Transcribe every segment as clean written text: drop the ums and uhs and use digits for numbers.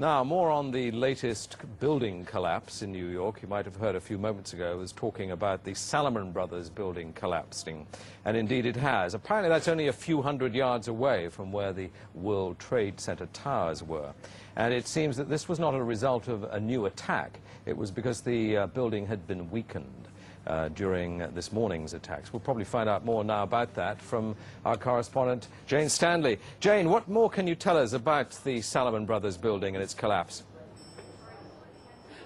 Now, more on the latest building collapse in New York. You might have heard a few moments ago I was talking about the Salomon Brothers building collapsing. And indeed it has. Apparently that's only a few hundred yards away from where the World Trade Center towers were. And it seems that this was not a result of a new attack. It was because the building had been weakened during this morning's attacks. We'll probably find out more now about that from our correspondent, Jane Stanley. Jane, what more can you tell us about the Salomon Brothers building and its collapse?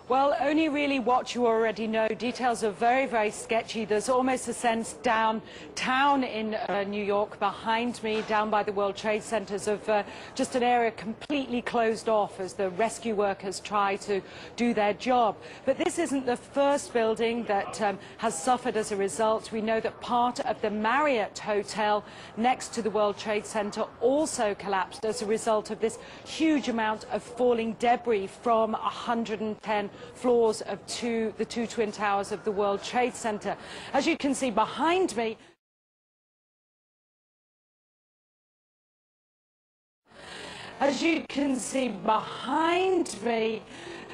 Well, only really what you already know. Details are very, very sketchy. There's almost a sense downtown in New York behind me, down by the World Trade Centers, of just an area completely closed off as the rescue workers try to do their job. But this isn't the first building that has suffered as a result. We know that part of the Marriott Hotel next to the World Trade Center also collapsed as a result of this huge amount of falling debris from 110 floors of the two twin towers of the World Trade Center. As you can see behind me,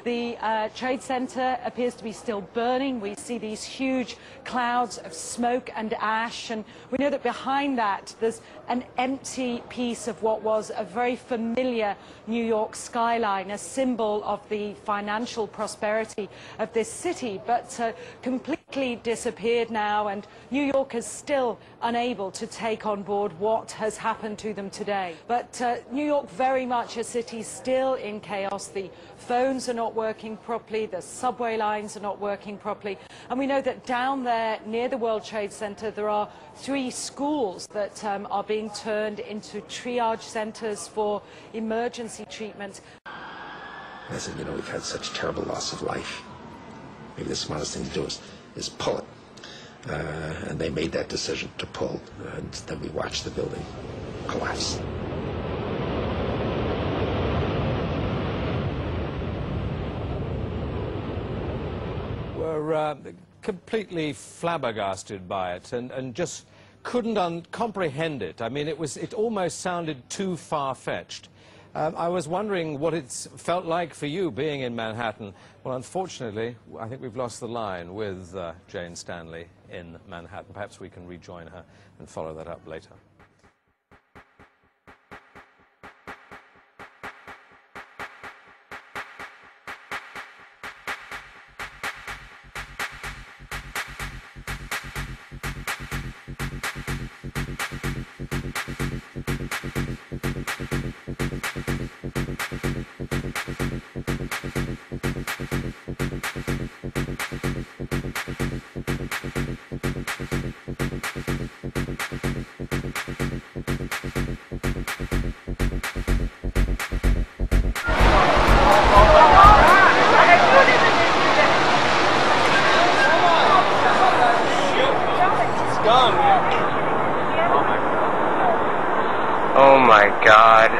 the Trade Center appears to be still burning. We see these huge clouds of smoke and ash, and we know that behind that there's an empty piece of what was a very familiar New York skyline, a symbol of the financial prosperity of this city, but completely disappeared now, and New York is still unable to take on board what has happened to them today. But New York, very much a city still in chaos. The phones are not working properly, the subway lines are not working properly, and we know that down there near the World Trade Center there are 3 schools that are being turned into triage centers for emergency treatment. I said, you know, we've had such terrible loss of life. Maybe the smartest thing to do is pull it. And they made that decision to pull, and then we watched the building collapse. We're completely flabbergasted by it and just couldn't comprehend it. I mean, it almost sounded too far-fetched. I was wondering what it's felt like for you being in Manhattan. Well, unfortunately, I think we've lost the line with Jane Stanley in Manhattan. Perhaps we can rejoin her and follow that up later. Oh my God.